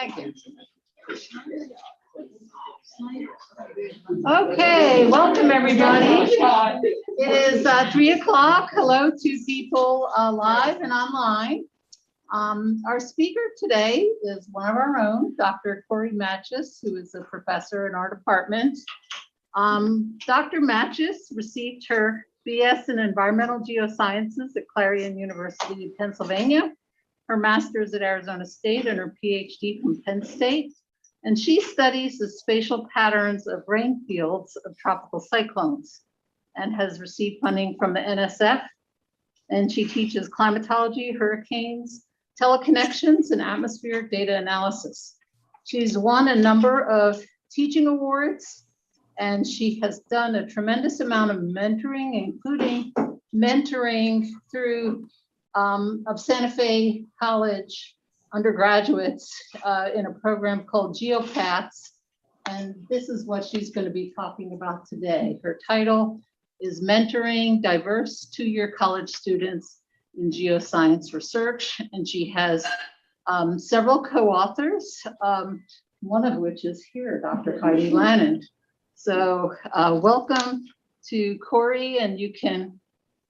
Thank you. Okay, welcome everybody. It is 3 o'clock. Hello to people live and online. Our speaker today is one of our own, Dr. Corene Matyas, who is a professor in our department. Dr. Matyas received her BS in Environmental Geosciences at Clarion University of Pennsylvania, her master's at Arizona State, and her PhD from Penn State. And she studies the spatial patterns of rain fields of tropical cyclones and has received funding from the NSF. And she teaches climatology, hurricanes, teleconnections, and atmospheric data analysis. She's won a number of teaching awards, and she has done a tremendous amount of mentoring, including mentoring through of Santa Fe College undergraduates in a program called GEOPATHS. And this is what she's going to be talking about today. Her title is Mentoring Diverse Two-Year College Students in Geoscience Research. And she has several co-authors, one of which is here, Dr. Heidi Lannon. So welcome to Cori, and you can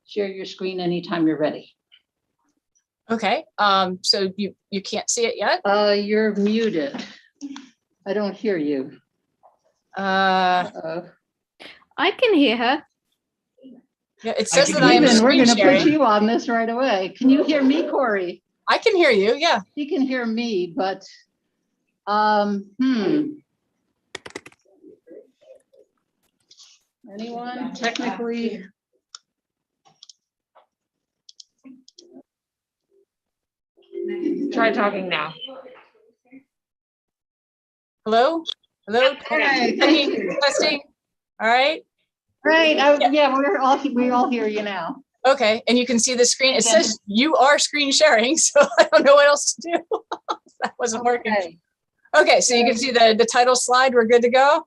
share your screen anytime you're ready. Okay, so you can't see it yet? You're muted. I don't hear you. I can hear her. Yeah, it says that I am We're going to sharing. put you on this right away. Can you hear me, Cori? I can hear you, yeah. You can hear me, but anyone technically? Try talking now. Hello? Hello? Okay, thank you. Testing. All right. Right. Yeah, we all hear you now. Okay, and you can see the screen. It Yeah. says you are screen sharing, so I don't know what else to do. That wasn't working. Okay, so you can see the title slide. We're good to go?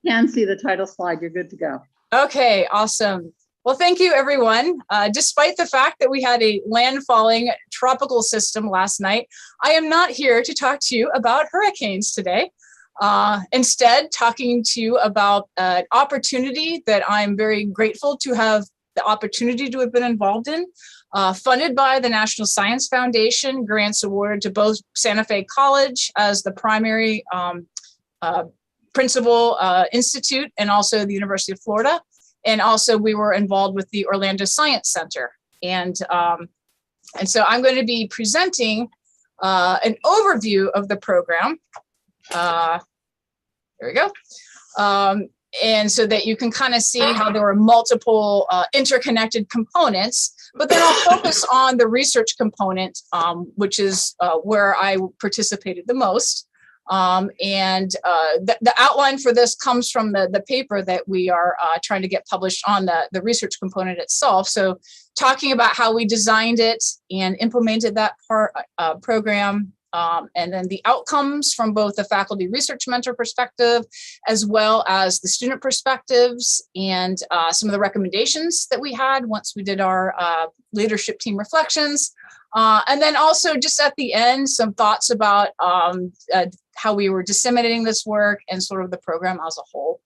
Can see the title slide. You're good to go. Okay, awesome. Well, thank you, everyone. Despite the fact that we had a landfalling tropical system last night, I am not here to talk to you about hurricanes today. Instead, talking to you about an opportunity that I'm very grateful to have the opportunity to have been involved in, funded by the National Science Foundation, grants awarded to both Santa Fe College as the primary principal institute, and also the University of Florida. And also we were involved with the Orlando Science Center. And so I'm going to be presenting an overview of the program. There we go. And so that you can kind of see how there were multiple interconnected components, but then I'll focus on the research component, which is where I participated the most. The outline for this comes from the paper that we are trying to get published on the research component itself. So talking about how we designed it and implemented that program, and then the outcomes from both the faculty research mentor perspective, as well as the student perspectives, and some of the recommendations that we had once we did our leadership team reflections. And then also just at the end, some thoughts about how we were disseminating this work and sort of the program as a whole.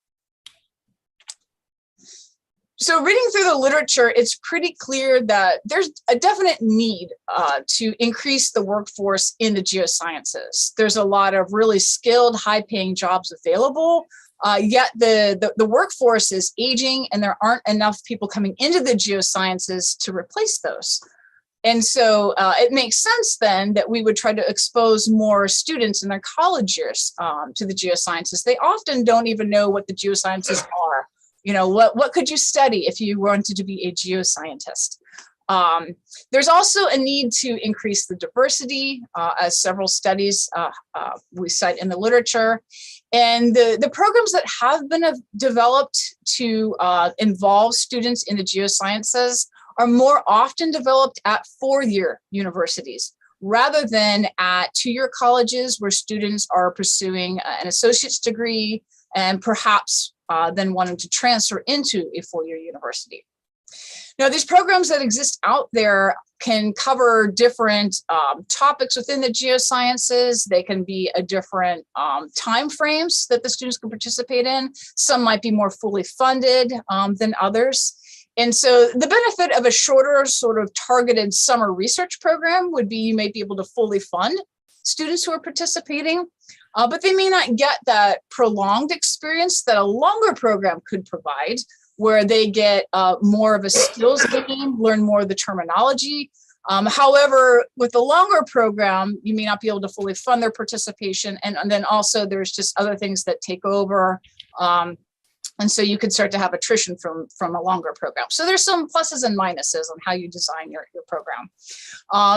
So reading through the literature, it's pretty clear that there's a definite need to increase the workforce in the geosciences. There's a lot of really skilled, high-paying jobs available, yet the workforce is aging and there aren't enough people coming into the geosciences to replace those. And so it makes sense then that we would try to expose more students in their college years to the geosciences. They often don't even know what the geosciences are. You know, what could you study if you wanted to be a geoscientist? There's also a need to increase the diversity, as several studies we cite in the literature. And the programs that have been developed to involve students in the geosciences are more often developed at four-year universities rather than at two-year colleges where students are pursuing an associate's degree and perhaps then wanting to transfer into a four-year university. Now, these programs that exist out there can cover different topics within the geosciences. They can be a different time frames that the students can participate in. Some might be more fully funded than others. And so the benefit of a shorter sort of targeted summer research program would be you may be able to fully fund students who are participating, but they may not get that prolonged experience that a longer program could provide, where they get more of a skills gain, learn more of the terminology. However, with the longer program, you may not be able to fully fund their participation. And then also there's just other things that take over. And so you could start to have attrition from a longer program. So there's some pluses and minuses on how you design your program.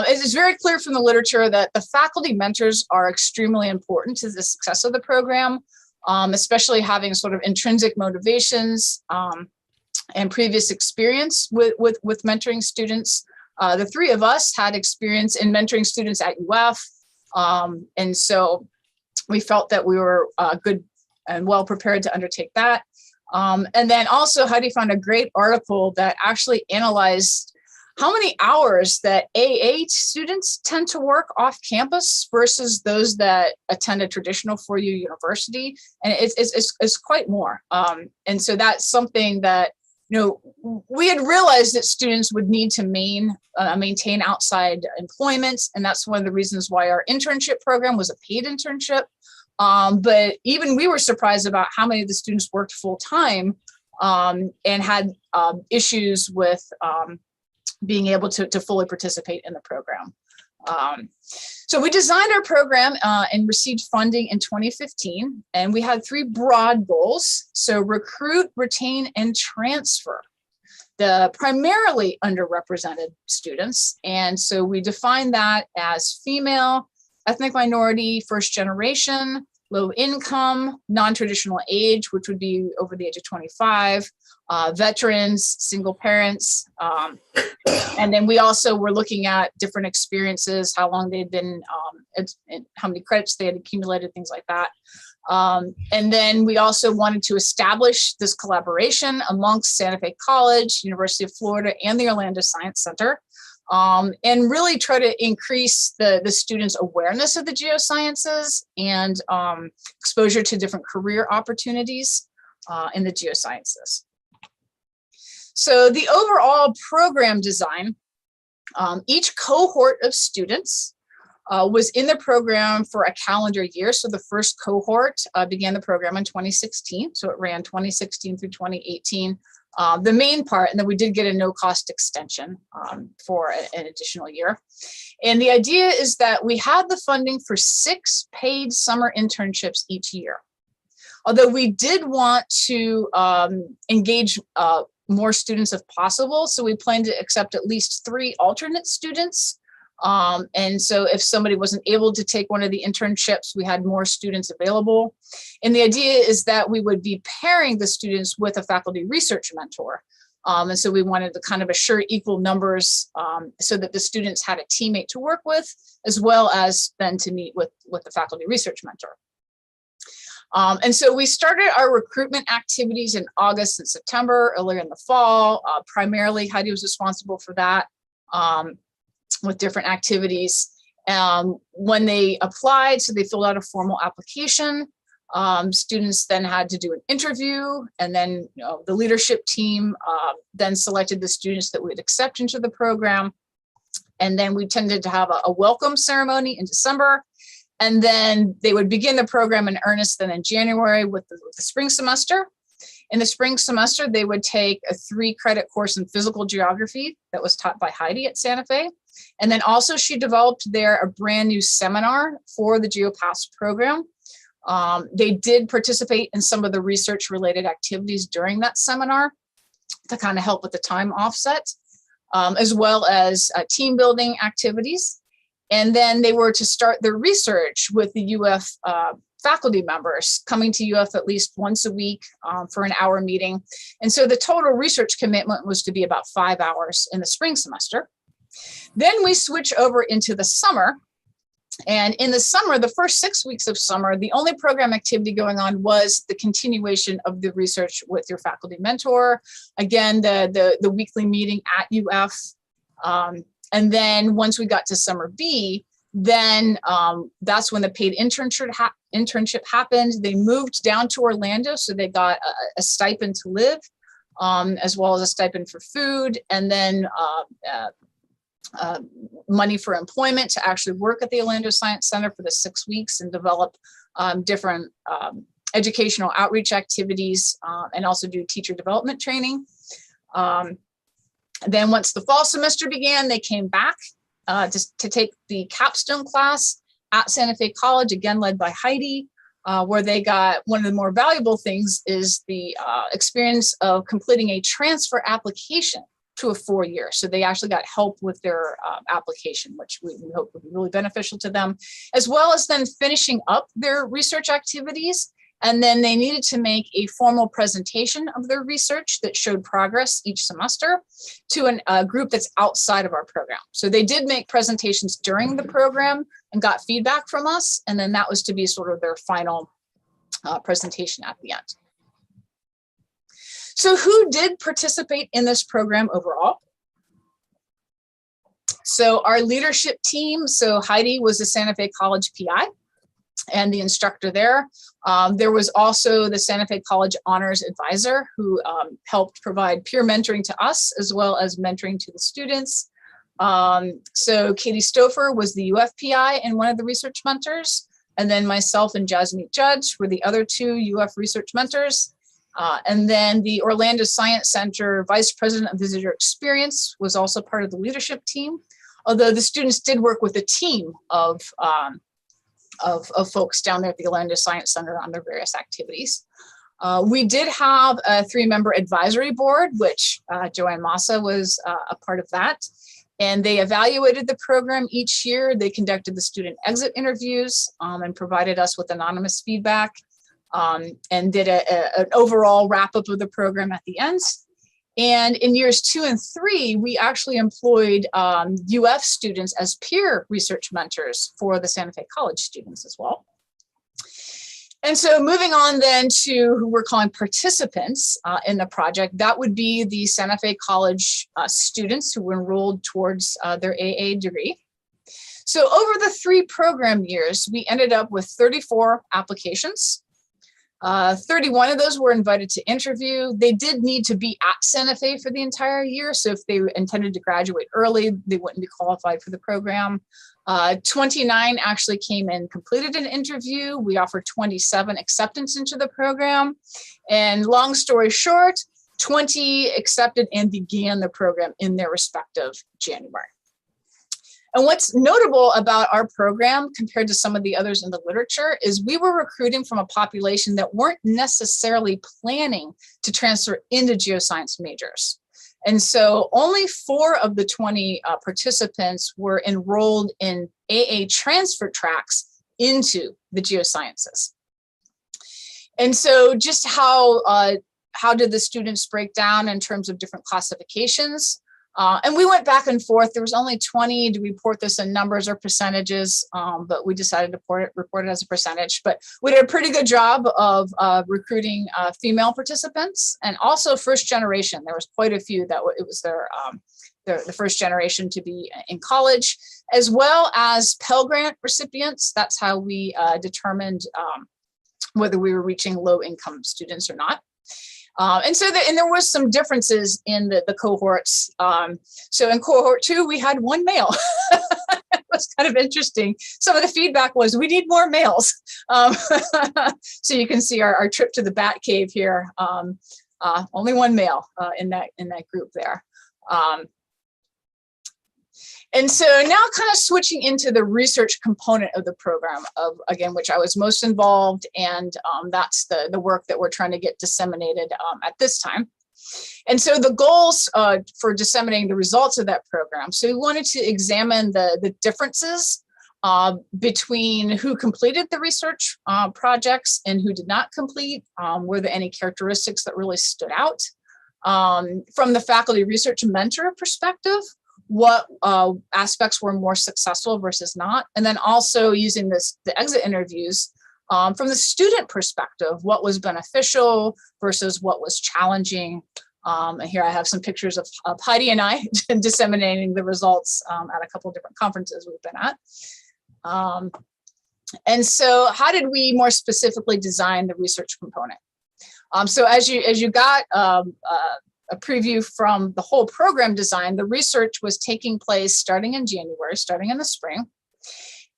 It is very clear from the literature that the faculty mentors are extremely important to the success of the program, especially having sort of intrinsic motivations and previous experience with mentoring students. The three of us had experience in mentoring students at UF. And so we felt that we were good and well prepared to undertake that. And then also Heidi found a great article that actually analyzed how many hours that AA students tend to work off campus versus those that attend a traditional four-year university. And it's quite more. And so that's something that, we had realized that students would need to maintain outside employment. And that's one of the reasons why our internship program was a paid internship. But even we were surprised about how many of the students worked full time and had issues with being able to fully participate in the program. So we designed our program and received funding in 2015, and we had three broad goals. So recruit, retain, and transfer the primarily underrepresented students. And so we defined that as female, ethnic minority, first generation, low income, non-traditional age, which would be over the age of 25, veterans, single parents. And then we also were looking at different experiences, how long they'd been, and how many credits they had accumulated, things like that. And then we also wanted to establish this collaboration amongst Santa Fe College, University of Florida, and the Orlando Science Center. And really try to increase the students' awareness of the geosciences and exposure to different career opportunities in the geosciences. So the overall program design, each cohort of students was in the program for a calendar year. So the first cohort began the program in 2016. So it ran 2016 through 2018. The main part, and then we did get a no-cost extension for an additional year. And the idea is that we had the funding for 6 paid summer internships each year. Although we did want to engage more students if possible, so we plan to accept at least 3 alternate students. And so if somebody wasn't able to take one of the internships, we had more students available. And the idea is that we would be pairing the students with a faculty research mentor. And so we wanted to kind of assure equal numbers so that the students had a teammate to work with, as well as then to meet with the faculty research mentor. And so we started our recruitment activities in August and September, earlier in the fall. Primarily, Heidi was responsible for that. With different activities. When they applied, so they filled out a formal application. Students then had to do an interview, and then the leadership team then selected the students that we'd accept into the program. And then we tended to have a welcome ceremony in December. And then they would begin the program in earnest then in January with the spring semester. In the spring semester, they would take a 3-credit course in physical geography that was taught by Heidi at Santa Fe. And then also she developed a brand new seminar for the GEOPATHS program. They did participate in some of the research related activities during that seminar to kind of help with the time offset, as well as team building activities. And then they were to start their research with the UF faculty members coming to UF at least once a week for an hour meeting. And so the total research commitment was to be about 5 hours in the spring semester. Then we switch over into the summer. And in the summer, the first 6 weeks of summer, the only program activity going on was the continuation of the research with your faculty mentor. Again, the weekly meeting at UF. And then once we got to summer B, then that's when the paid internship happened. They moved down to Orlando, so they got a stipend to live, as well as a stipend for food, and then money for employment to actually work at the Orlando Science Center for the 6 weeks and develop different educational outreach activities, and also do teacher development training. Then once the fall semester began, they came back just to take the capstone class at Santa Fe College, again led by Heidi, where they got one of the more valuable things is the experience of completing a transfer application to a 4-year. So they actually got help with their application, which we hope would be really beneficial to them, as well as then finishing up their research activities. And then they needed to make a formal presentation of their research that showed progress each semester to a group that's outside of our program. So they did make presentations during the program and got feedback from us. And then that was to be sort of their final presentation at the end. So who did participate in this program overall? So our leadership team, so Heidi was the Santa Fe College PI and the instructor there. There was also the Santa Fe College Honors Advisor who helped provide peer mentoring to us as well as mentoring to the students. So Katie Stouffer was the UF PI and one of the research mentors. And then myself and Jasmeet Judge were the other 2 UF research mentors. And then the Orlando Science Center Vice President of Visitor Experience was also part of the leadership team, although the students did work with a team of folks down there at the Orlando Science Center on their various activities. We did have a 3-member advisory board, which Joanne Massa was a part of that. And they evaluated the program each year. They conducted the student exit interviews and provided us with anonymous feedback, and did an overall wrap up of the program at the end. And in years 2 and 3, we actually employed UF students as peer research mentors for the Santa Fe College students as well. And so moving on then to who we're calling participants in the project, that would be the Santa Fe College students who were enrolled towards their AA degree. So over the 3 program years, we ended up with 34 applications. 31 of those were invited to interview. They did need to be at Santa Fe for the entire year. So if they intended to graduate early, they wouldn't be qualified for the program. 29 actually came and completed an interview. We offered 27 acceptance into the program. And long story short, 20 accepted and began the program in their respective January. And what's notable about our program compared to some of the others in the literature is we were recruiting from a population that weren't necessarily planning to transfer into geoscience majors. And so only 4 of the 20 participants were enrolled in AA transfer tracks into the geosciences. And so just how did the students break down in terms of different classifications? And we went back and forth. There was only 20. Do we report this in numbers or percentages? But we decided to report it as a percentage. But we did a pretty good job of recruiting female participants and also first generation. There was quite a few that it was the first generation to be in college, as well as Pell Grant recipients. That's how we determined whether we were reaching low-income students or not. And there was some differences in the cohorts. So in cohort 2, we had 1 male. It was kind of interesting. Some of the feedback was, we need more males. So you can see our trip to the Bat Cave here. Only 1 male in that group there. And so now kind of switching into the research component of the program again, which I was most involved, and that's the work that we're trying to get disseminated at this time. And so the goals for disseminating the results of that program. So we wanted to examine the differences between who completed the research projects and who did not complete. Were there any characteristics that really stood out? From the faculty research mentor perspective, what aspects were more successful versus not, and then also using the exit interviews from the student perspective, what was beneficial versus what was challenging, And here I have some pictures of Heidi and I disseminating the results at a couple of different conferences we've been at. And so how did we more specifically design the research component? So as you got a preview from the whole program design, the research was taking place starting in January, starting in the spring.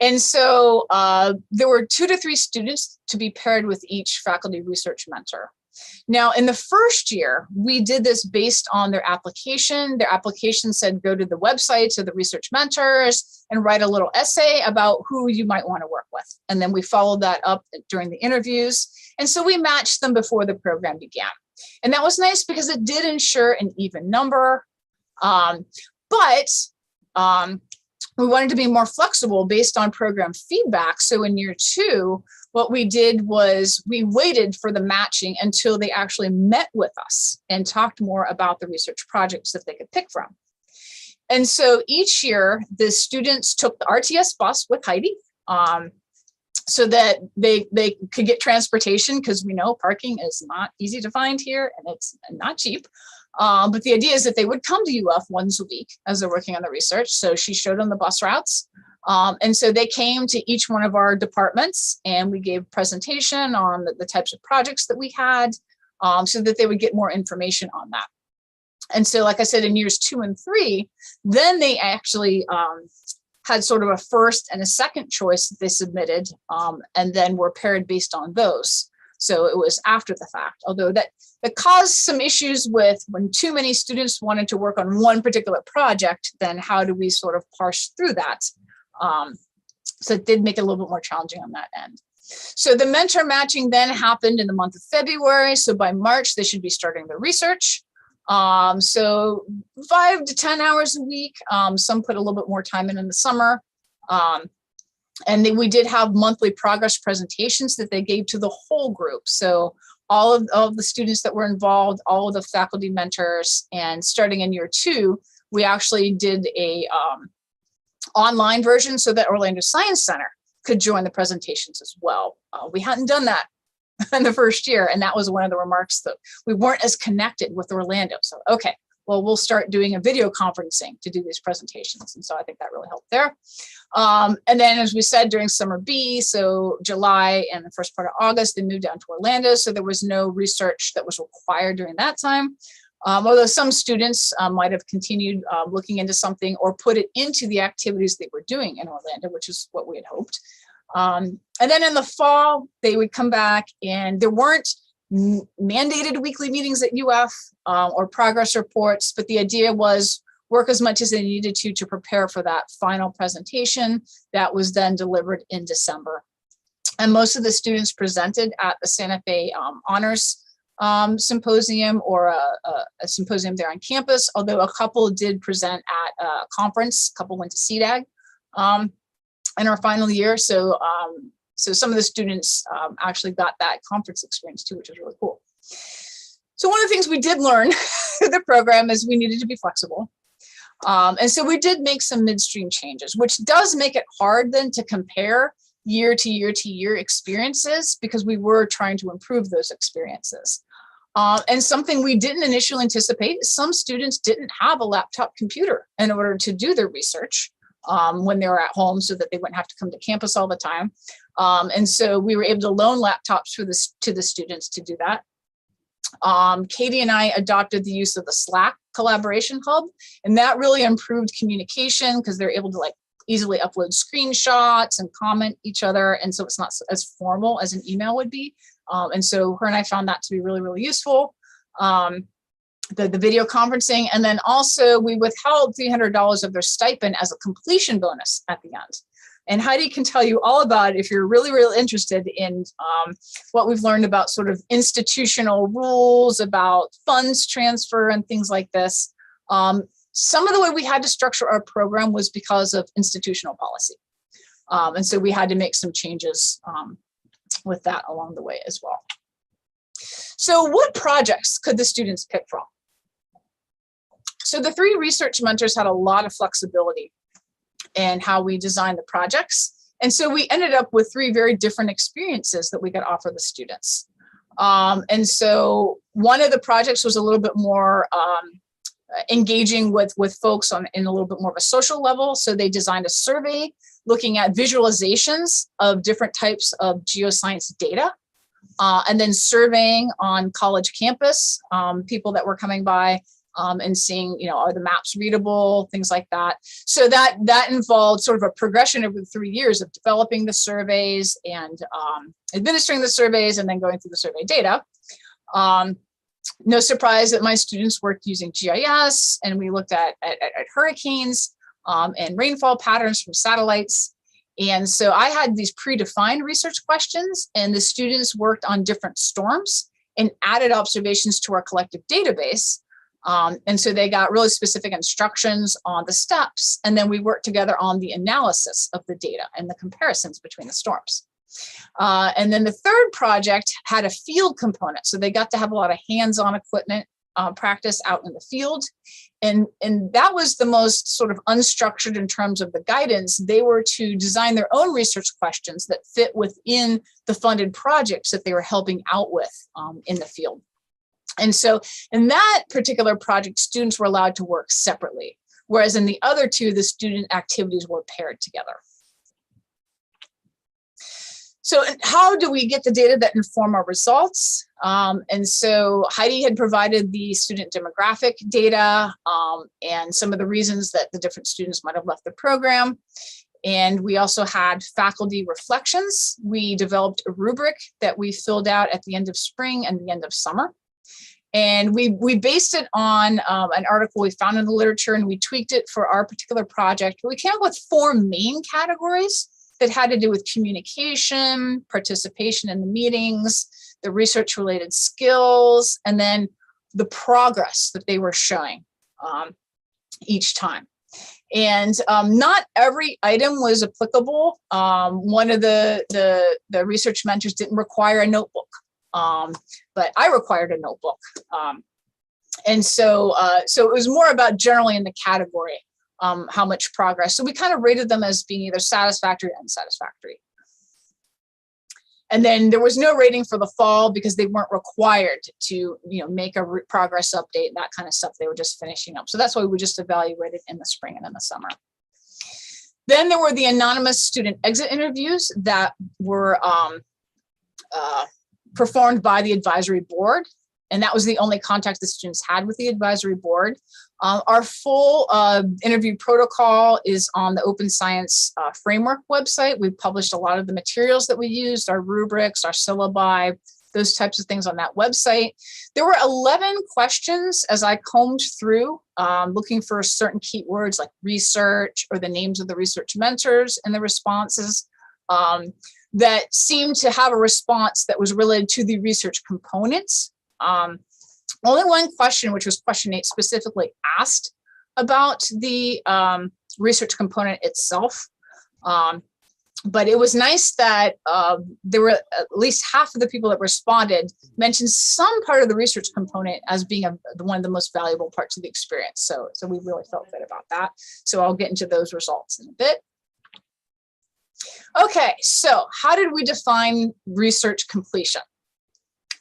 And so there were 2 to 3 students to be paired with each faculty research mentor. Now, in the first year, we did this based on their application. Their application said, go to the websites of the research mentors and write a little essay about who you might want to work with. And then we followed that up during the interviews. And so we matched them before the program began. And that was nice because it did ensure an even number. But we wanted to be more flexible based on program feedback. So in year 2, what we did was we waited for the matching until they actually met with us and talked more about the research projects that they could pick from. And so each year, the students took the RTS bus with Heidi so that they could get transportation, because we know parking is not easy to find here and it's not cheap. But the idea is that they would come to UF once a week as they're working on the research. So she showed them the bus routes. And so they came to each one of our departments and we gave a presentation on the types of projects that we had so that they would get more information on that. And so, like I said, in years 2 and 3, then they actually had sort of a first and a second choice that they submitted and then were paired based on those. So it was after the fact, although that caused some issues with when too many students wanted to work on one particular project, then how do we sort of parse through that? So it did make it a little bit more challenging on that end. So the mentor matching then happened in the month of February. So by March, they should be starting the research. So 5 to 10 hours a week. Some put a little bit more time in the summer. And then we did have monthly progress presentations that they gave to the whole group. So all of the students that were involved, all of the faculty mentors, and starting in year 2, we actually did a online version so that Orlando Science Center could join the presentations as well. We hadn't done that in the first year, and that was one of the remarks that we weren't as connected with Orlando. So, okay, well, we'll start doing a video conferencing to do these presentations. And so I think that really helped there. And then, as we said, during summer B, so July and the first part of August, they moved down to Orlando. So there was no research that was required during that time. Although some students might have continued looking into something or put it into the activities they were doing in Orlando, which is what we had hoped. And then in the fall, they would come back, and there weren't mandated weekly meetings at UF or progress reports, but the idea was work as much as they needed to prepare for that final presentation that was then delivered in December. And most of the students presented at the Santa Fe Honors Symposium or a symposium there on campus, although a couple did present at a conference. A couple went to CDAG in our final year. So some of the students actually got that conference experience too, which was really cool. So one of the things we did learn through the program is we needed to be flexible. And so we did make some midstream changes, which does make it hard then to compare year to year to year experiences, because we were trying to improve those experiences. And something we didn't initially anticipate, some students didn't have a laptop computer in order to do their research when they were at home, so that they wouldn't have to come to campus all the time. And so we were able to loan laptops to the students to do that. Katie and I adopted the use of the Slack collaboration hub, and that really improved communication because they're able to easily upload screenshots and comment each other. And so it's not as formal as an email would be. And so her and I found that to be really, really useful. The video conferencing, and then also we withheld $300 of their stipend as a completion bonus at the end. And Heidi can tell you all about it if you're really, really interested in what we've learned about sort of institutional rules, about funds transfer and things like this. Some of the way we had to structure our program was because of institutional policy. And so we had to make some changes with that along the way as well. So what projects could the students pick from? So the 3 research mentors had a lot of flexibility in how we designed the projects. And so we ended up with 3 very different experiences that we could offer the students. And so one of the projects was a little bit more engaging with folks in a little bit more of a social level. So they designed a survey looking at visualizations of different types of geoscience data, and then surveying on college campus, people that were coming by and seeing, are the maps readable, things like that. So that involved sort of a progression over the 3 years of developing the surveys and administering the surveys and then going through the survey data. No surprise that my students worked using GIS, and we looked at hurricanes and rainfall patterns from satellites. And so I had these predefined research questions, and the students worked on different storms and added observations to our collective database. And so they got really specific instructions on the steps, and then we worked together on the analysis of the data and the comparisons between the storms. And then the third project had a field component. So they got to have a lot of hands-on equipment practice out in the field. And that was the most sort of unstructured in terms of the guidance. They were to design their own research questions that fit within the funded projects that they were helping out with in the field. And so in that particular project, students were allowed to work separately, whereas in the other two, the student activities were paired together. So how do we get the data that inform our results? And so Heidi had provided the student demographic data and some of the reasons that the different students might have left the program. And we also had faculty reflections. We developed a rubric that we filled out at the end of spring and the end of summer. And we based it on an article we found in the literature, and we tweaked it for our particular project. We came up with 4 main categories that had to do with communication, participation in the meetings, the research-related skills, and then the progress that they were showing each time. And not every item was applicable. One of the research mentors didn't require a notebook, but I required a notebook. And so it was more about generally in the category, how much progress. So we kind of rated them as being either satisfactory or unsatisfactory. And then there was no rating for the fall because they weren't required to, make a progress update, that kind of stuff. They were just finishing up. So that's why we just evaluated in the spring and in the summer. Then there were the anonymous student exit interviews that were performed by the advisory board. And that was the only contact the students had with the advisory board. Our full interview protocol is on the Open Science Framework website. We've published a lot of the materials that we used, our rubrics, our syllabi, those types of things on that website. There were 11 questions as I combed through, looking for certain keywords like research or the names of the research mentors and the responses that seemed to have a response that was related to the research components. Only one question, which was question 8, specifically asked about the research component itself. But it was nice that there were at least half of the people that responded mentioned some part of the research component as being one of the most valuable parts of the experience. So we really felt good about that. So I'll get into those results in a bit. Okay, so how did we define research completion?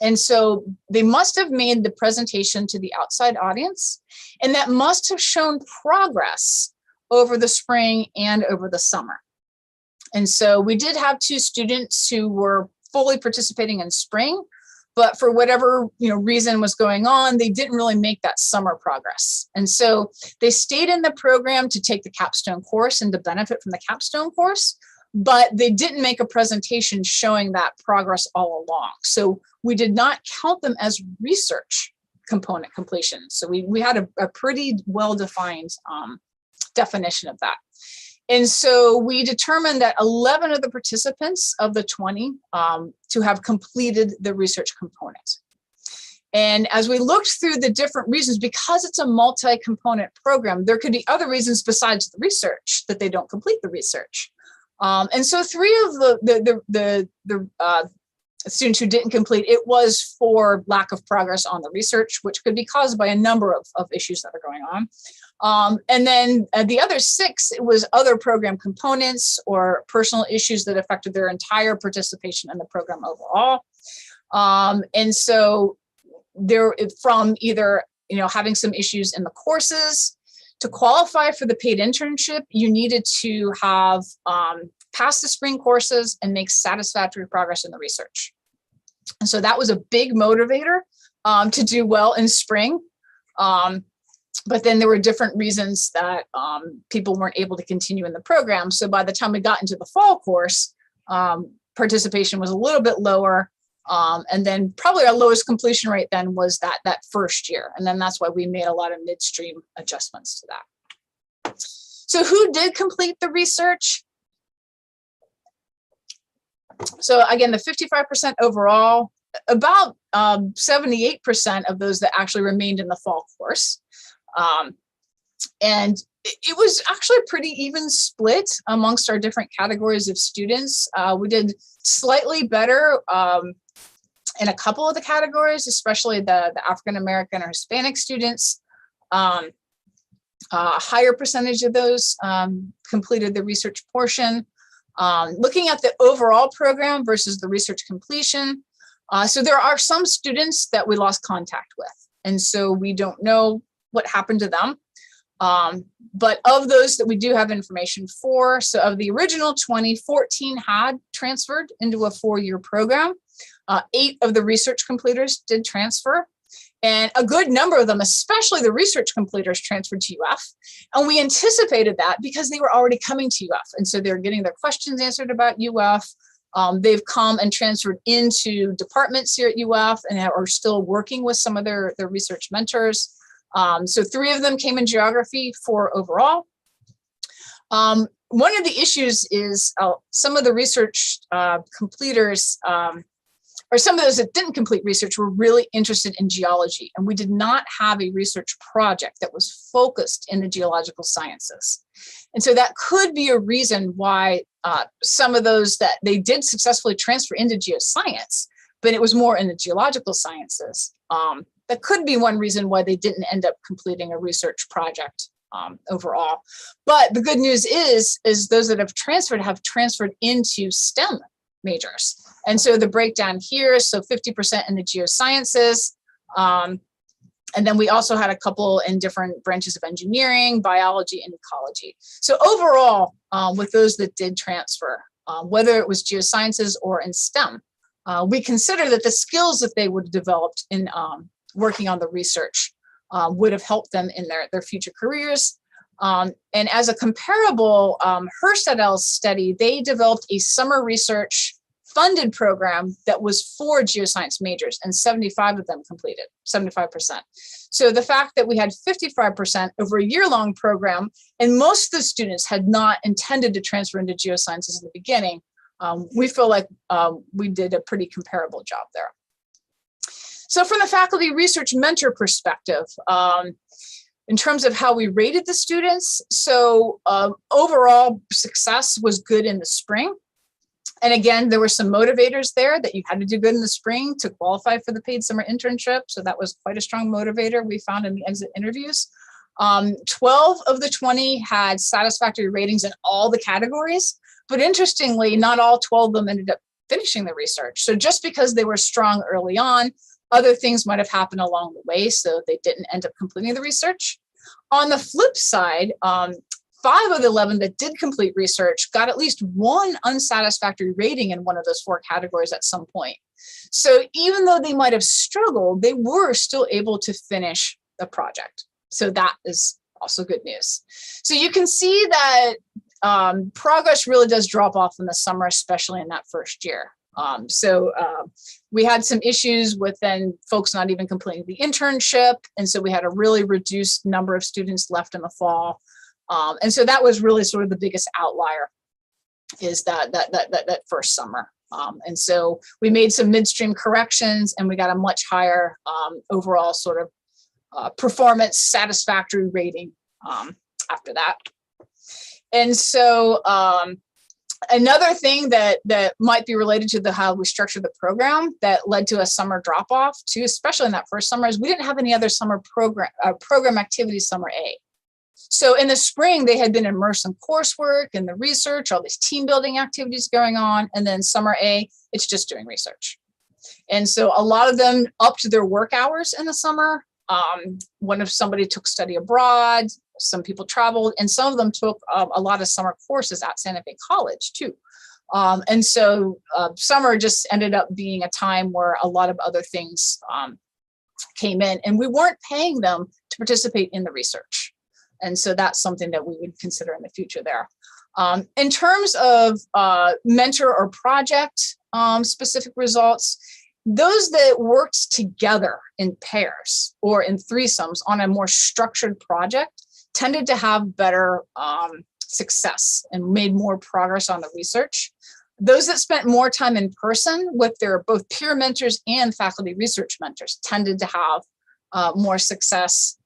And so they must have made the presentation to the outside audience, and that must have shown progress over the spring and over the summer. And so we did have 2 students who were fully participating in spring, but for whatever reason was going on, they didn't really make that summer progress. And so they stayed in the program to take the capstone course and to benefit from the capstone course, but they didn't make a presentation showing that progress all along. So we did not count them as research component completion. So we had a pretty well-defined definition of that. And so we determined that 11 of the participants of the 20 to have completed the research component. And as we looked through the different reasons, because it's a multi-component program, there could be other reasons besides the research that they don't complete the research. And so 3 of the students who didn't complete, it was for lack of progress on the research, which could be caused by a number of issues that are going on. And then the other 6, it was other program components or personal issues that affected their entire participation in the program overall. And so there, from either, having some issues in the courses, to qualify for the paid internship, you needed to have passed the spring courses and make satisfactory progress in the research. And so that was a big motivator to do well in spring. But then there were different reasons that people weren't able to continue in the program. So by the time we got into the fall course, participation was a little bit lower. And then probably our lowest completion rate then was that first year. And then that's why we made a lot of midstream adjustments to that. So who did complete the research? So again, the 55% overall, about 78% of those that actually remained in the fall course. And it was actually a pretty even split amongst our different categories of students. We did slightly better in a couple of the categories, especially the African-American or Hispanic students. A higher percentage of those completed the research portion. Looking at the overall program versus the research completion. So there are some students that we lost contact with. And so we don't know what happened to them. But of those that we do have information for, so of the original 20, 14 had transferred into a 4-year program. 8 of the research completers did transfer. And a good number of them, especially the research completers, transferred to UF. And we anticipated that because they were already coming to UF. And so they're getting their questions answered about UF. They've come and transferred into departments here at UF and are still working with some of their research mentors. So 3 of them came in geography, 4 overall. One of the issues is some of the research completers, or some of those that didn't complete research, were really interested in geology. And we did not have a research project that was focused in the geological sciences. And so that could be a reason why some of those that they did successfully transfer into geoscience, but it was more in the geological sciences. That could be one reason why they didn't end up completing a research project overall. But the good news is those that have transferred into STEM majors. And so the breakdown here, so 50% in the geosciences. And then we also had a couple in different branches of engineering, biology, and ecology. So overall, with those that did transfer, whether it was geosciences or in STEM, we consider that the skills that they would have developed in working on the research would have helped them in their future careers. And as a comparable, Hurst et al. Study, they developed a summer research funded program that was for geoscience majors, and 75 of them completed, 75%. So the fact that we had 55% over a year-long program, and most of the students had not intended to transfer into geosciences in the beginning, we feel like we did a pretty comparable job there. So from the faculty research mentor perspective, in terms of how we rated the students, so overall success was good in the spring. And again, there were some motivators there that you had to do good in the spring to qualify for the paid summer internship. So that was quite a strong motivator we found in the exit interviews. 12 of the 20 had satisfactory ratings in all the categories. But interestingly, not all 12 of them ended up finishing the research. So just because they were strong early on, other things might have happened along the way, so they didn't end up completing the research. On the flip side, 5 of the 11 that did complete research got at least 1 unsatisfactory rating in one of those 4 categories at some point. So even though they might have struggled, they were still able to finish the project. So that is also good news. So you can see that progress really does drop off in the summer, especially in that first year. We had some issues with then folks not even completing the internship. And so we had a really reduced number of students left in the fall. And so that was really sort of the biggest outlier, is that first summer. And so we made some midstream corrections, and we got a much higher overall sort of performance satisfactory rating after that. And so another thing that might be related to how we structured the program that led to a summer drop off too, especially in that first summer, is we didn't have any other summer program activities summer A. So in the spring, they had been immersed in coursework and the research, all these team building activities going on. And then summer A, it's just doing research. And so a lot of them upped their work hours in the summer. One if somebody took study abroad, some people traveled, and some of them took a lot of summer courses at Santa Fe College too. And so summer just ended up being a time where a lot of other things came in, and we weren't paying them to participate in the research. And so that's something that we would consider in the future there. In terms of mentor or project specific results, those that worked together in pairs or in threesomes on a more structured project tended to have better success and made more progress on the research. Those that spent more time in person with their both peer mentors and faculty research mentors tended to have more success.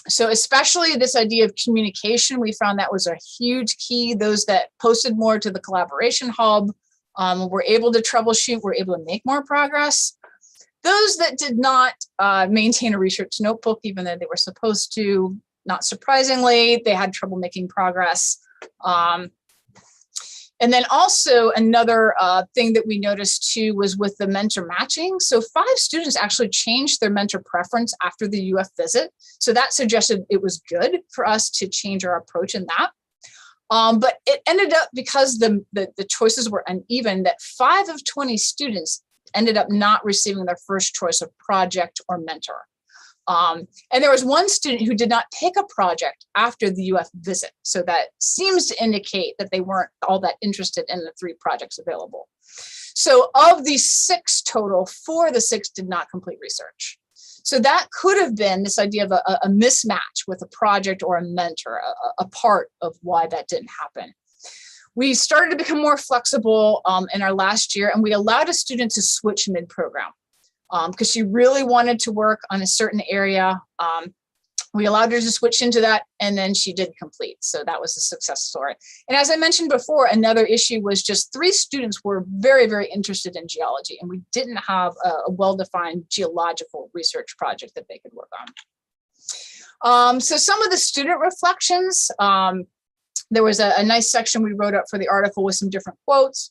So especially this idea of communication, we found that was a huge key. Those that posted more to the collaboration hub were able to troubleshoot, were able to make more progress. Those that did not maintain a research notebook, even though they were supposed to, not surprisingly, they had trouble making progress. And then also another thing that we noticed too was with the mentor matching. So 5 students actually changed their mentor preference after the UF visit. So that suggested it was good for us to change our approach in that. But it ended up, because the choices were uneven, that 5 of 20 students ended up not receiving their first choice of project or mentor. And there was one student who did not pick a project after the UF visit. So that seems to indicate that they weren't all that interested in the 3 projects available. So of the 6 total, 4 of the 6 did not complete research. So that could have been this idea of a mismatch with a project or a mentor, a part of why that didn't happen. We started to become more flexible in our last year, and we allowed a student to switch mid-program. Because she really wanted to work on a certain area. We allowed her to switch into that, and then she did complete. So that was a success story. And as I mentioned before, another issue was just 3 students were very, very interested in geology, and we didn't have a well-defined geological research project that they could work on. So some of the student reflections, there was a nice section we wrote up for the article with some different quotes.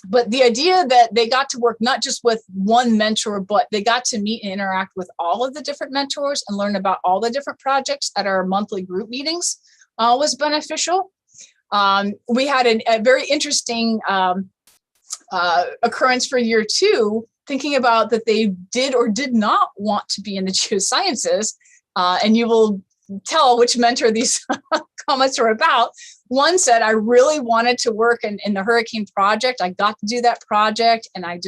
But the idea that they got to work not just with one mentor, but they got to meet and interact with all of the different mentors and learn about all the different projects at our monthly group meetings was beneficial. We had a very interesting occurrence for year 2, thinking about that they did or did not want to be in the geosciences. And you will tell which mentor these comments are about. One said, I really wanted to work in the hurricane project. I got to do that project, and I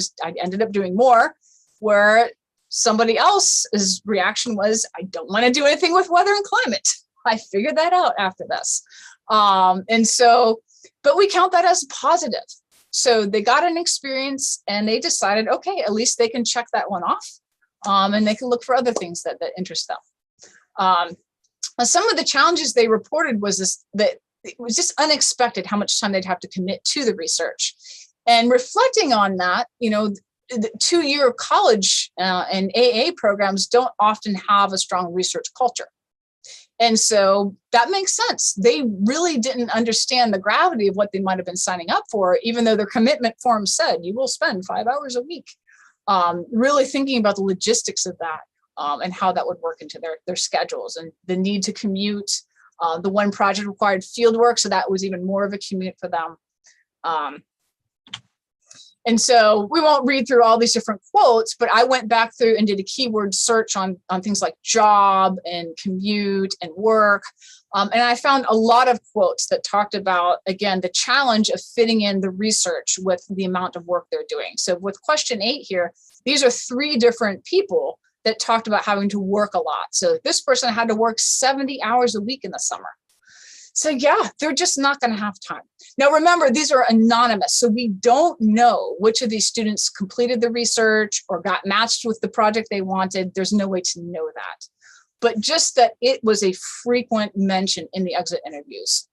ended up doing more. Where somebody else's reaction was, I don't want to do anything with weather and climate. I figured that out after this. And so, but we count that as positive. So they got an experience and they decided, okay, at least they can check that one off, and they can look for other things that interest them. Some of the challenges they reported was that it was just unexpected how much time they'd have to commit to the research. And reflecting on that, the 2-year college and AA programs don't often have a strong research culture. And so that makes sense. They really didn't understand the gravity of what they might have been signing up for, even though their commitment form said you will spend 5 hours a week. Really thinking about the logistics of that and how that would work into their schedules, and the need to commute. The one project required field work, so that was even more of a commute for them. And so we won't read through all these different quotes, but I went back through and did a keyword search on things like job and commute and work. And I found a lot of quotes that talked about, again, the challenge of fitting in the research with the amount of work they're doing. So with question 8 here, these are 3 different people that talked about having to work a lot. So this person had to work 70 hours a week in the summer. So yeah, they're just not going to have time. Now, remember, these are anonymous. So we don't know which of these students completed the research or got matched with the project they wanted. There's no way to know that. But just that it was a frequent mention in the exit interviews,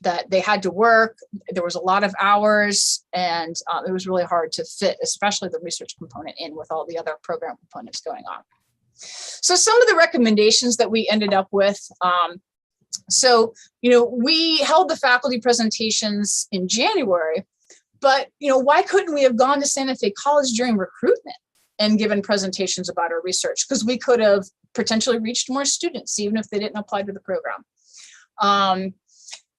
that they had to work. There was a lot of hours, and it was really hard to fit, especially the research component, in with all the other program components going on. So some of the recommendations that we ended up with, So, we held the faculty presentations in January, but, why couldn't we have gone to Santa Fe College during recruitment and given presentations about our research? Because we could have potentially reached more students, even if they didn't apply to the program.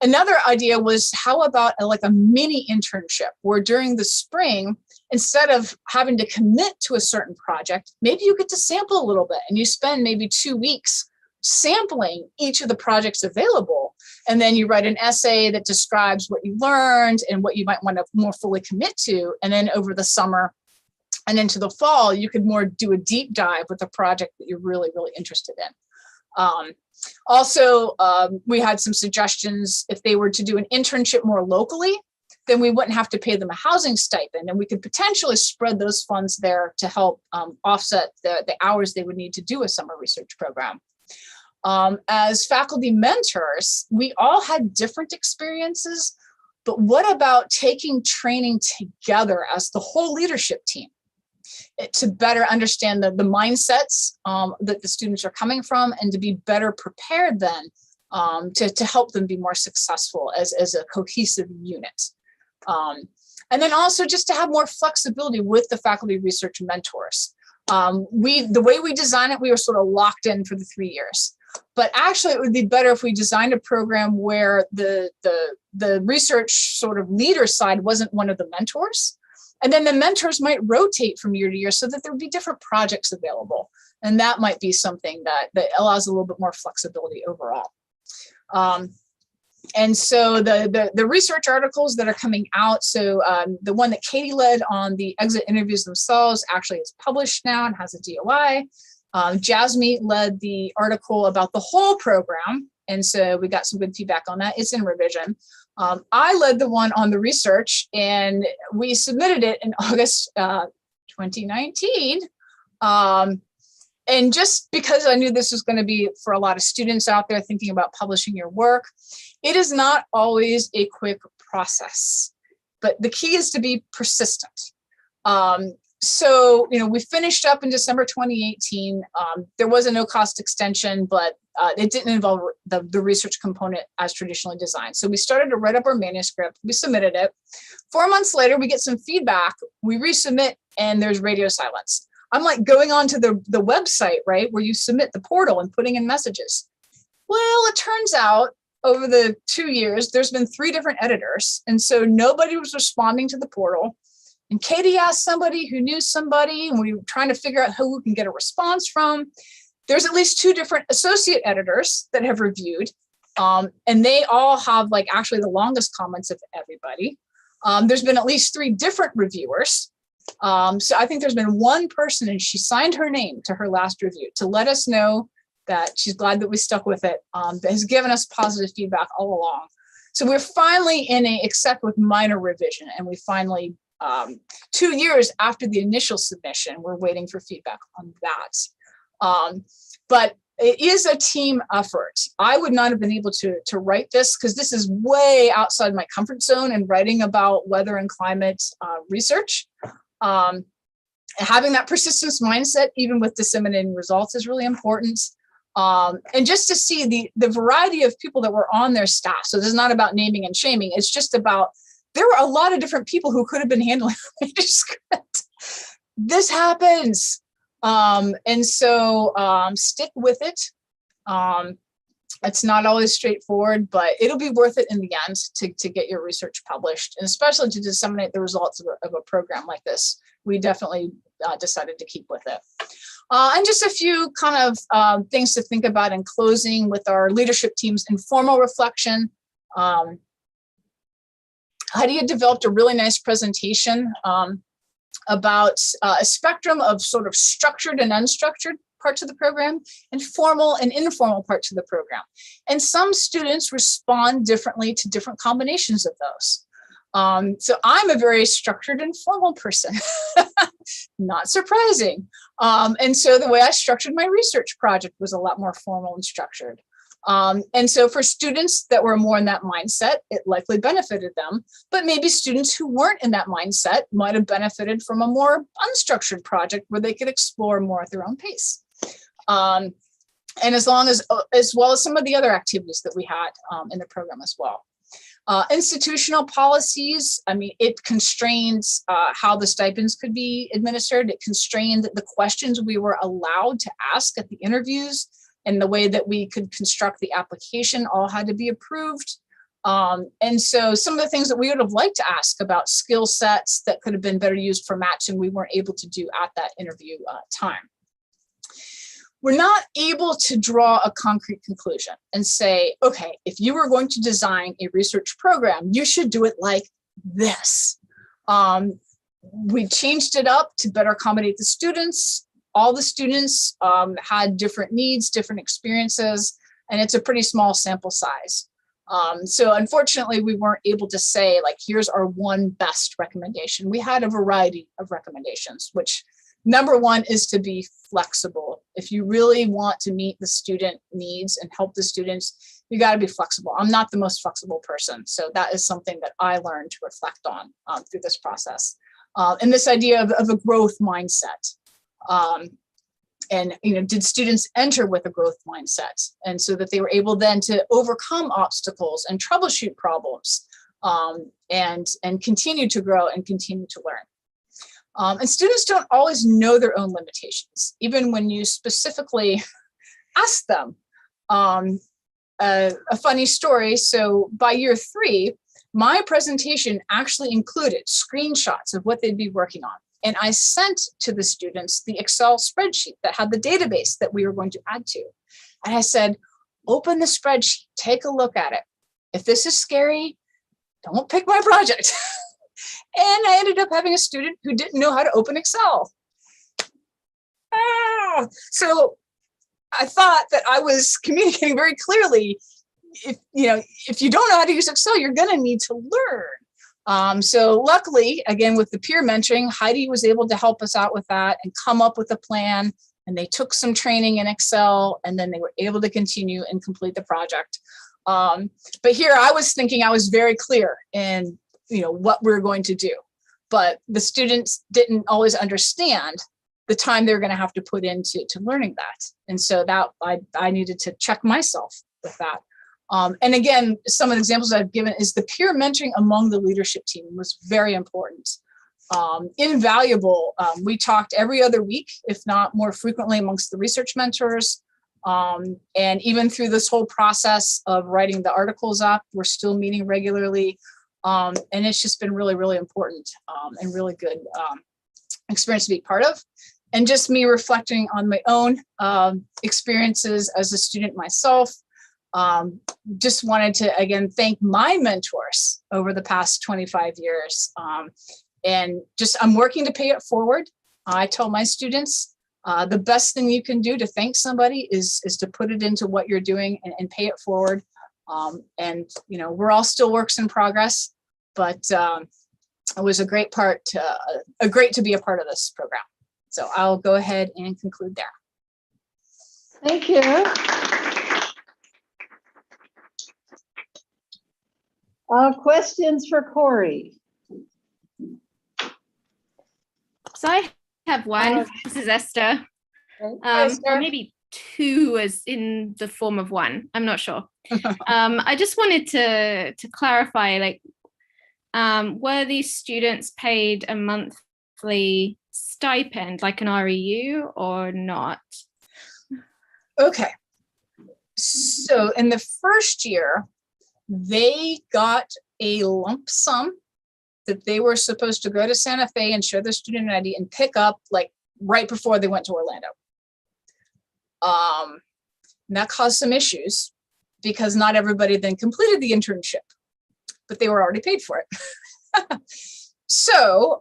Another idea was, how about a mini internship where during the spring, instead of having to commit to a certain project, maybe you get to sample a little bit and you spend maybe 2 weeks sampling each of the projects available. And then you write an essay that describes what you learned and what you might want to more fully commit to. And then over the summer and into the fall, you could more do a deep dive with a project that you're really, really interested in. Also, we had some suggestions if they were to do an internship more locally, then we wouldn't have to pay them a housing stipend, and we could potentially spread those funds there to help offset the hours they would need to do a summer research program. As faculty mentors, we all had different experiences, but what about taking training together as the whole leadership team to better understand the mindsets that the students are coming from, and to be better prepared then to help them be more successful as a cohesive unit. And then also just to have more flexibility with the faculty research mentors. The way we design it, we were sort of locked in for the 3 years. But actually, it would be better if we designed a program where the research sort of leader side wasn't one of the mentors. And then the mentors might rotate from year to year so that there would be different projects available. And that might be something that allows a little bit more flexibility overall. And so the research articles that are coming out, so the one that Katie led on the exit interviews themselves actually is published now and has a DOI. Jasmine led the article about the whole program, and so we got some good feedback on that. It's in revision. I led the one on the research, and we submitted it in August 2019. And just because I knew this was going to be for a lot of students out there thinking about publishing your work, it is not always a quick process, but the key is to be persistent. So, we finished up in December 2018. There was a no-cost extension, but it didn't involve the research component as traditionally designed. So we started to write up our manuscript. We submitted it. 4 months later, we get some feedback. We resubmit, and there's radio silence. I'm like going on to the website, right, where you submit the portal and putting in messages. Well, it turns out over the 2 years, there's been 3 different editors. And so nobody was responding to the portal. And Katie asked somebody who knew somebody, and we were trying to figure out who we can get a response from. There's at least 2 different associate editors that have reviewed, and they all have actually the longest comments of everybody. There's been at least 3 different reviewers. So I think there's been 1 person, and she signed her name to her last review to let us know that she's glad that we stuck with it, that has given us positive feedback all along. So we're finally in a accept with minor revision, and we finally, 2 years after the initial submission, we're waiting for feedback on that. But it is a team effort. I would not have been able to write this because this is way outside my comfort zone in writing about weather and climate research. Having that persistence mindset, even with disseminating results, is really important. And just to see the variety of people that were on their staff. So this is not about naming and shaming. It's just about, there were a lot of different people who could have been handling the manuscript. This happens. And so stick with it. It's not always straightforward, but it'll be worth it in the end to get your research published, and especially to disseminate the results of a program like this. We definitely decided to keep with it. And just a few kind of things to think about in closing with our leadership team's informal reflection. Heidi had developed a really nice presentation about a spectrum of sort of structured and unstructured parts of the program, and formal and informal parts of the program. And some students respond differently to different combinations of those. So I'm a very structured and formal person, not surprising. And so the way I structured my research project was a lot more formal and structured. And so for students that were more in that mindset, it likely benefited them, but maybe students who weren't in that mindset might have benefited from a more unstructured project where they could explore more at their own pace. and as well as some of the other activities that we had in the program as well. Institutional policies, I mean, it constrains how the stipends could be administered. It constrained the questions we were allowed to ask at the interviews, and the way that we could construct the application all had to be approved. And so some of the things that we would have liked to ask about skill sets that could have been better used for matching, we weren't able to do at that interview time. We're not able to draw a concrete conclusion and say, okay, if you were going to design a research program, you should do it like this. We changed it up to better accommodate the students. All the students had different needs, different experiences, and it's a pretty small sample size. So unfortunately, we weren't able to say, like, here's our one best recommendation. We had a variety of recommendations, which number one is to be flexible. If you really want to meet the student needs and help the students, you got to be flexible. I'm not the most flexible person. So that is something that I learned to reflect on through this process. And this idea of a growth mindset. And, you know, did students enter with a growth mindset? And so that they were able then to overcome obstacles and troubleshoot problems and continue to grow and continue to learn. And students don't always know their own limitations, even when you specifically ask them. A funny story, so by year 3, my presentation actually included screenshots of what they'd be working on. And I sent to the students the Excel spreadsheet that had the database that we were going to add to. And I said, open the spreadsheet, take a look at it. If this is scary, don't pick my project. And I ended up having a student who didn't know how to open Excel. So I thought that I was communicating very clearly. If you don't know how to use Excel, you're going to need to learn. So luckily, again, with the peer mentoring, Heidi was able to help us out with that and come up with a plan. And they took some training in Excel, and then they were able to continue and complete the project. But here I was thinking I was very clear in what we're going to do, but the students didn't always understand the time they're going to have to put into learning that. And so that I needed to check myself with that. And again, some of the examples I've given is the peer mentoring among the leadership team was very important. Invaluable. We talked every other week, if not more frequently, amongst the research mentors. And even through this whole process of writing the articles up, we're still meeting regularly. And it's just been really, really important and really good experience to be part of. And just me reflecting on my own experiences as a student myself. Just wanted to, again, thank my mentors over the past 25 years. And just, I'm working to pay it forward. I tell my students, the best thing you can do to thank somebody is to put it into what you're doing and pay it forward. And, we're all still works in progress, but it was a great to be a part of this program. So I'll go ahead and conclude there. Thank you. Questions for Cori? So I have one. This is Esther. Or maybe two as in the form of one. I'm not sure. I just wanted to clarify, were these students paid a monthly stipend like an REU or not? Okay. So in the first year, they got a lump sum that they were supposed to go to Santa Fe and show their student ID and pick up right before they went to Orlando. And that caused some issues because not everybody then completed the internship, but they were already paid for it. So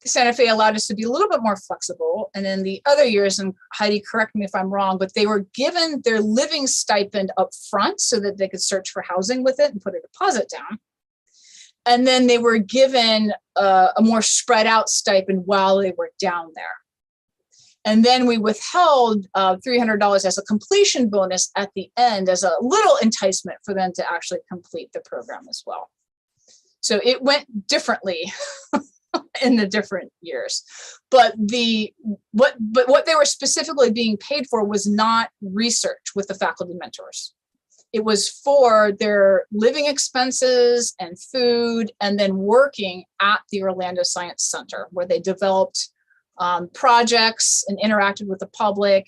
Santa Fe allowed us to be a little bit more flexible. And then the other years, and Heidi, correct me if I'm wrong, but they were given their living stipend up front so that they could search for housing with it and put a deposit down. And then they were given a more spread out stipend while they were down there. And then we withheld $300 as a completion bonus at the end as a little enticement for them to actually complete the program as well. So it went differently in the different years. But what they were specifically being paid for was not research with the faculty mentors. It was for their living expenses and food, and then working at the Orlando Science Center, where they developed projects and interacted with the public,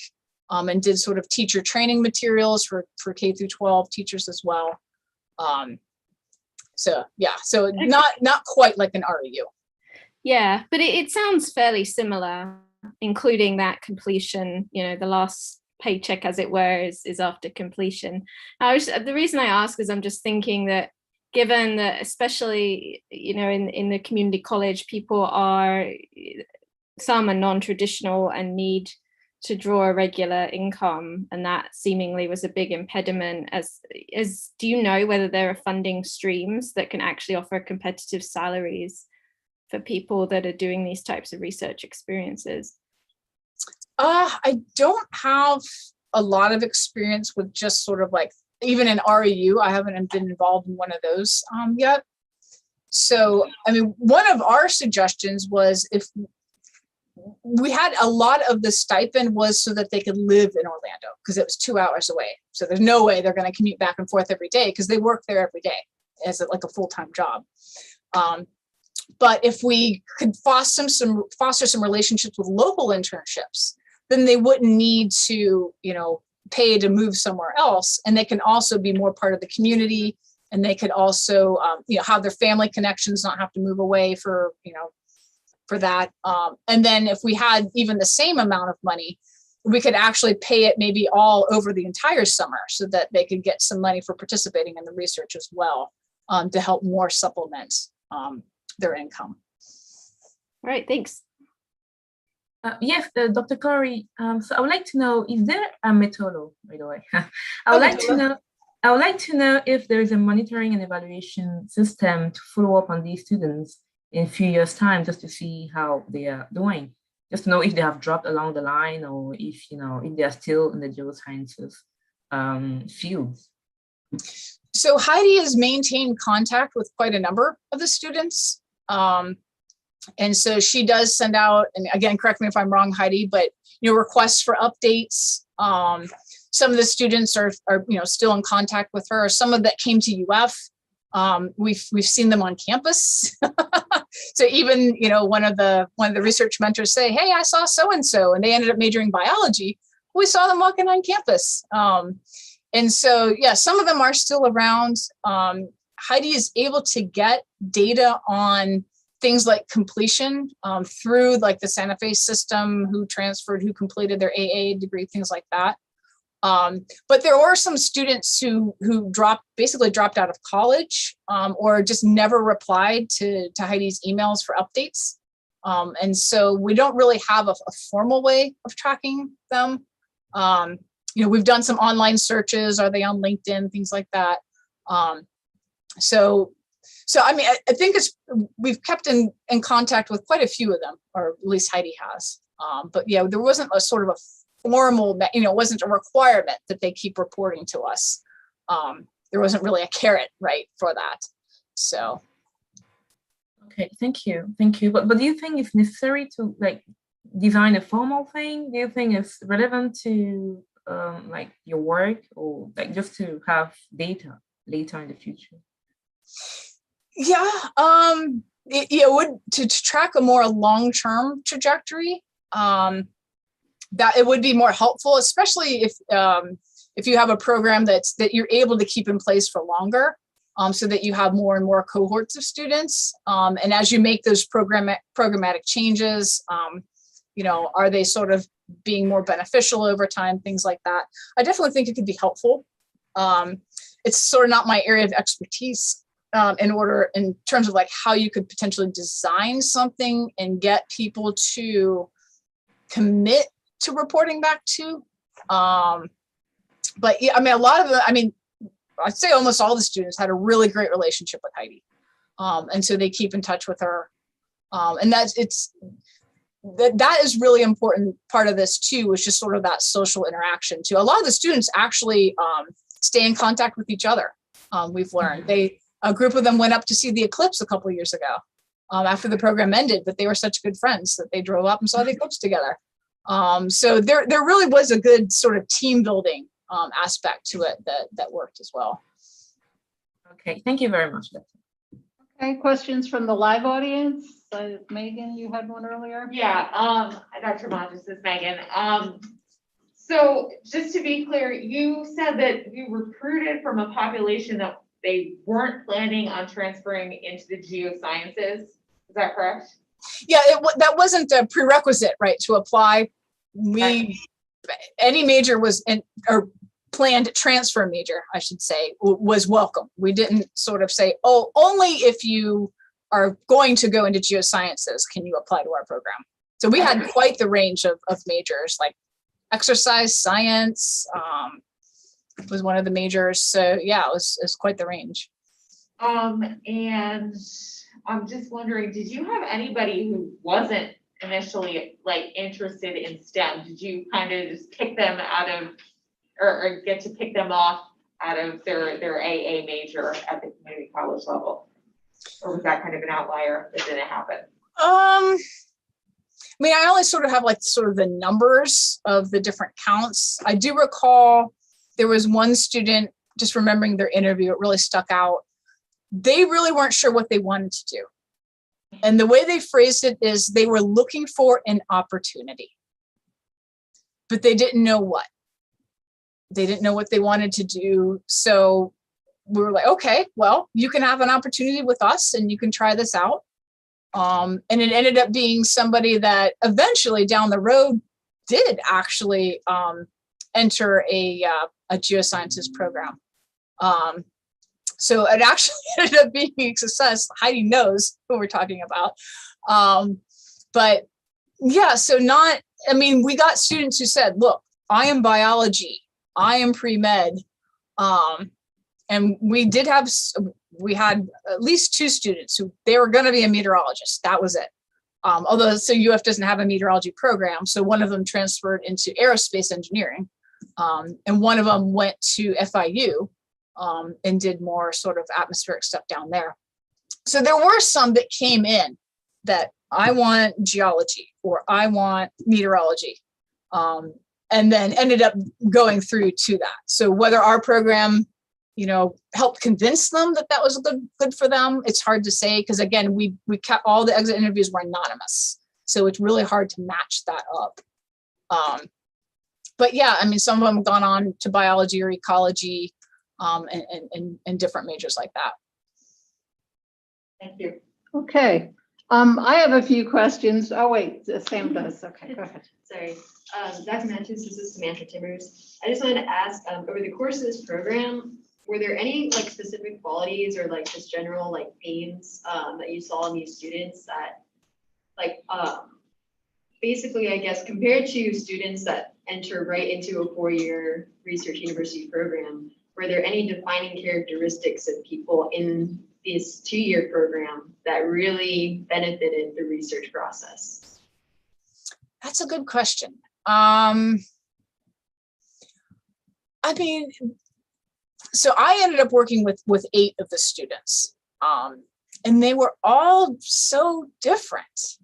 and did sort of teacher training materials for K through 12 teachers as well. So not quite like an REU. Yeah, but it sounds fairly similar, including that completion, the last paycheck, as it were, is after completion. The reason I ask is I'm just thinking that, given that, especially, in the community college, some are non-traditional and need to draw a regular income, and that seemingly was a big impediment. Do you know whether there are funding streams that can actually offer competitive salaries for people that are doing these types of research experiences? I don't have a lot of experience with just sort of like, even in REU, I haven't been involved in one of those yet. So, I mean, one of our suggestions was, if we had a lot of the stipend was so that they could live in Orlando, because it was 2 hours away. So there's no way they're going to commute back and forth every day, because they work there every day as like a full-time job. But if we could foster some relationships with local internships, then they wouldn't need to, pay to move somewhere else. And they can also be more part of the community, and they could also, have their family connections, not have to move away for that. And then if we had even the same amount of money, we could actually pay it maybe all over the entire summer, so that they could get some money for participating in the research as well, to help more supplement their income. All right, thanks. Yes, Dr. Cori. So I would like to know, is there a methodology, by the way? I would like to know if there is a monitoring and evaluation system to follow up on these students in a few years' time, just to see how they are doing, just to know if they have dropped along the line, or if they are still in the geosciences fields. So Heidi has maintained contact with quite a number of the students. And so she does send out, and again, correct me if I'm wrong, Heidi, but requests for updates. Some of the students are still in contact with her. Some of that came to UF. We've seen them on campus. So even one of the research mentors say, "Hey, I saw so and so," and they ended up majoring biology. We saw them walking on campus. And so some of them are still around. Heidi is able to get data on things like completion through like the Santa Fe system, who transferred, who completed their AA degree, things like that. But there were some students who basically dropped out of college, or just never replied to Heidi's emails for updates. And so we don't really have a formal way of tracking them. We've done some online searches. Are they on LinkedIn? Things like that. So I mean, I think we've kept in contact with quite a few of them, or at least Heidi has. But there wasn't a sort of a formal, it wasn't a requirement that they keep reporting to us. There wasn't really a carrot, right, for that. So. Okay, thank you. But do you think it's necessary to design a formal thing? Do you think it's relevant to your work, or just to have data later in the future? Yeah, it would to track a more long-term trajectory. That it would be more helpful, especially if you have a program that you're able to keep in place for longer, so that you have more and more cohorts of students. And as you make those programmatic changes, are they sort of being more beneficial over time, things like that. I definitely think it could be helpful. It's sort of not my area of expertise in terms of how you could potentially design something and get people to commit to reporting back to. But yeah, I mean, a lot of them, I'd say almost all the students had a really great relationship with Heidi. And so they keep in touch with her. And that is really important part of this too, is just sort of that social interaction too. A lot of the students actually stay in contact with each other. We've learned a group of them went up to see the eclipse a couple of years ago. after the program ended, but they were such good friends that they drove up and saw the eclipse together. So there really was a good sort of team building aspect to it that worked as well. Okay, thank you very much. Okay, questions from the live audience? Megan, you had one earlier? Yeah, Dr. Matyas, this is Megan. So just to be clear, you said that you recruited from a population that they weren't planning on transferring into the geosciences. Is that correct? Yeah, that wasn't a prerequisite, right, to apply. Any major was or planned transfer major, I should say, was welcome. We didn't sort of say, oh, only if you are going to go into geosciences can you apply to our program. So we had quite the range of majors, like exercise science was one of the majors. So yeah, it was quite the range. And I'm just wondering, did you have anybody who wasn't initially like interested in STEM? Did you kind of just pick them out of, or get to pick them off out of their AA major at the community college level? Or was that kind of an outlier that didn't happen? I mean, I only sort of have like sort of the numbers of the different counts. I do recall there was one student, just remembering their interview, it really stuck out. They really weren't sure what they wanted to do. And the way they phrased it is they were looking for an opportunity, but they didn't know what. They didn't know what they wanted to do. So we were like, okay, well, you can have an opportunity with us and you can try this out. And it ended up being somebody that eventually down the road did actually enter a geosciences program. So it actually ended up being a success. Heidi knows who we're talking about. But yeah, so we got students who said, look, I am biology, I am pre-med. And we had at least two students who they were going to be a meteorologist. That was it. Although, so UF doesn't have a meteorology program. So one of them transferred into aerospace engineering. And one of them went to FIU and did more sort of atmospheric stuff down there. So there were some that came in that I want geology or I want meteorology. And then ended up going through to that. So whether our program, helped convince them that that was good for them, it's hard to say, because again, we kept all the exit interviews were anonymous. So it's really hard to match that up. But yeah, I mean, some of them have gone on to biology or ecology and different majors like that. Thank you. Okay. I have a few questions. Oh, wait, Sam does. Okay, go ahead. Sorry. Dr. Matyas, this is Samantha Timbers. I just wanted to ask, over the course of this program, were there any like specific qualities or like just general like themes that you saw in these students that like basically, I guess, compared to students that enter right into a 4-year research university program, were there any defining characteristics of people in this 2-year program that really benefited the research process? That's a good question. I mean, so I ended up working with 8 of the students, and they were all so different.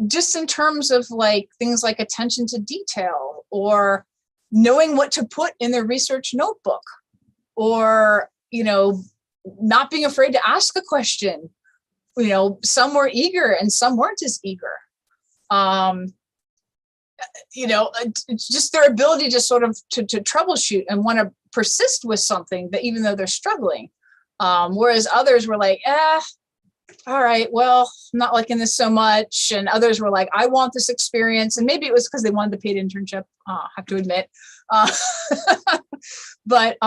Just in terms of like things like attention to detail or knowing what to put in their research notebook or, not being afraid to ask a question. Some were eager and some weren't as eager. It's just their ability to sort of to troubleshoot and want to persist with something that even though they're struggling. Whereas others were like, all right, well, I'm not liking this so much. And others were like, I want this experience. And maybe it was because they wanted the paid internship, I have to admit. But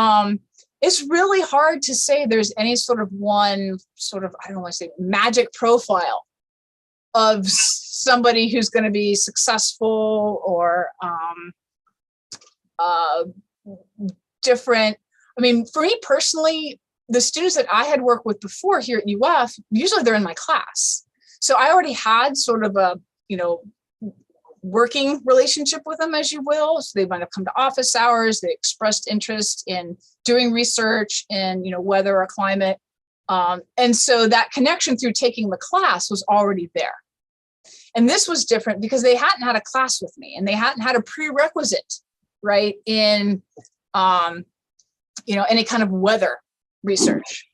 it's really hard to say there's any sort of one sort of, I don't want to say magic profile of somebody who's going to be successful or different. I mean, for me personally, the students that I had worked with before here at UF, usually they're in my class. So I already had sort of a, working relationship with them, as you will. So they might have come to office hours. They expressed interest in doing research in, weather or climate. And so that connection through taking the class was already there. And this was different because they hadn't had a class with me and they hadn't had a prerequisite, right, in, any kind of weather research.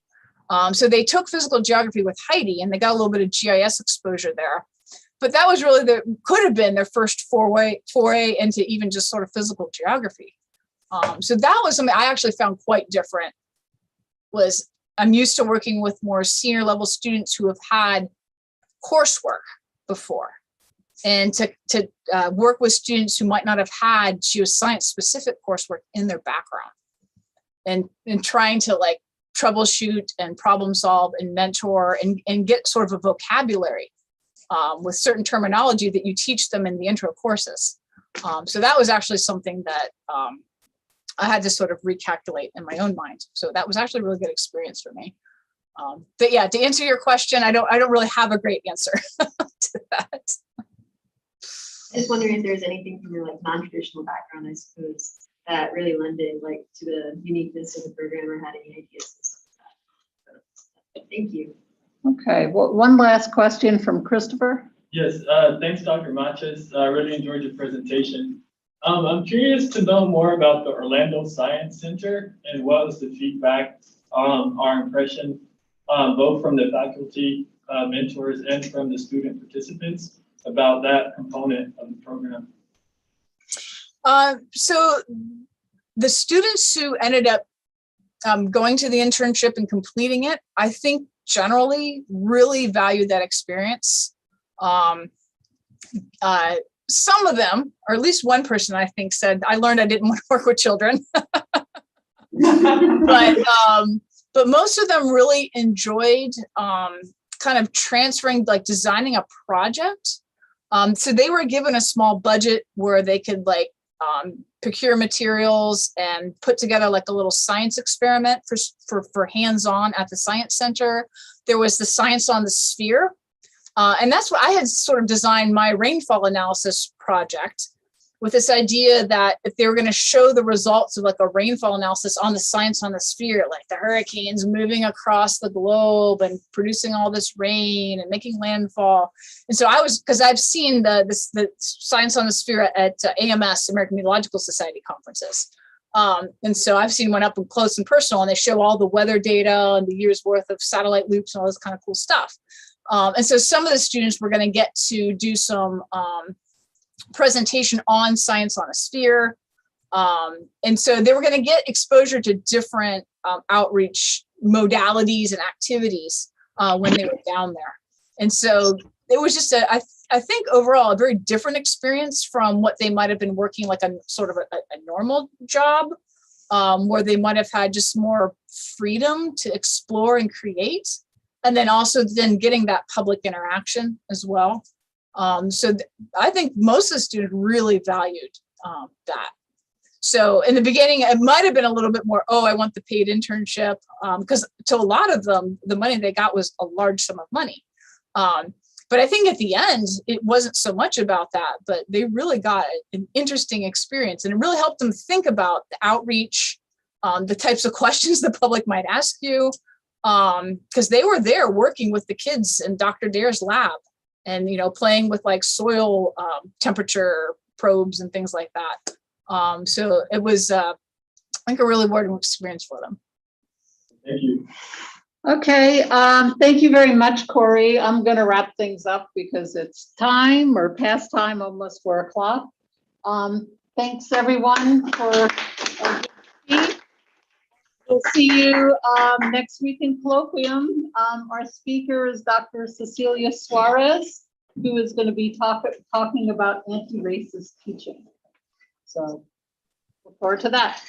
So they took physical geography with Heidi and they got a little bit of GIS exposure there. But that was really could have been their first foray into even just sort of physical geography. So that was something I actually found quite different. I'm used to working with more senior level students who have had coursework before, and to work with students who might not have had geoscience specific coursework in their background, and trying to like troubleshoot and problem solve and mentor and get sort of a vocabulary with certain terminology that you teach them in the intro courses. So that was actually something that I had to sort of recalculate in my own mind. So that was actually a really good experience for me. But yeah, to answer your question, I don't really have a great answer to that. Just wondering if there's anything from your like non-traditional background, I suppose, that really lended like to the uniqueness of the program, or had any ideas and stuff like that. So, thank you. Okay, well, one last question from Christopher. Yes, thanks, Dr. Matyas. I really enjoyed your presentation. I'm curious to know more about the Orlando Science Center and what was the feedback, our impression, both from the faculty, mentors, and from the student participants about that component of the program. So the students who ended up going to the internship and completing it, I think generally really valued that experience. Some of them, or at least one person I think said, I learned I didn't want to work with children. But most of them really enjoyed kind of transferring, like designing a project. So they were given a small budget where they could like procure materials and put together like a little science experiment for hands-on at the Science Center. There was the Science on the Sphere. And that's what I had sort of designed my rainfall analysis project with this idea that if they were going to show the results of like a rainfall analysis on the Science on the Sphere, like the hurricanes moving across the globe and producing all this rain and making landfall. And so because I've seen the Science on the Sphere at AMS, American Meteorological Society conferences. And so I've seen one up close and personal, and they show all the weather data and the year's worth of satellite loops and all this kind of cool stuff. And so some of the students were going to get to do some presentation on Science on a Sphere. And so they were going to get exposure to different outreach modalities and activities when they were down there. And so it was just I think overall a very different experience from what they might have been working like a sort of a normal job, where they might have had just more freedom to explore and create. And then also then getting that public interaction as well. So I think most of the students really valued that. So in the beginning, it might have been a little bit more, oh, I want the paid internship, because to a lot of them, the money they got was a large sum of money. But I think at the end, it wasn't so much about that, but they really got an interesting experience, and it really helped them think about the outreach, the types of questions the public might ask you. Because they were there working with the kids in Dr. Dare's lab and, playing with like soil temperature probes and things like that. So it was, I think, a really rewarding experience for them. Thank you. Okay, thank you very much, Cori. I'm going to wrap things up because it's time or past time, almost 4 o'clock. Thanks everyone for we'll see you next week in Colloquium. Our speaker is Dr. Cecilia Suarez, who is going to be talking about anti-racist teaching. So look forward to that.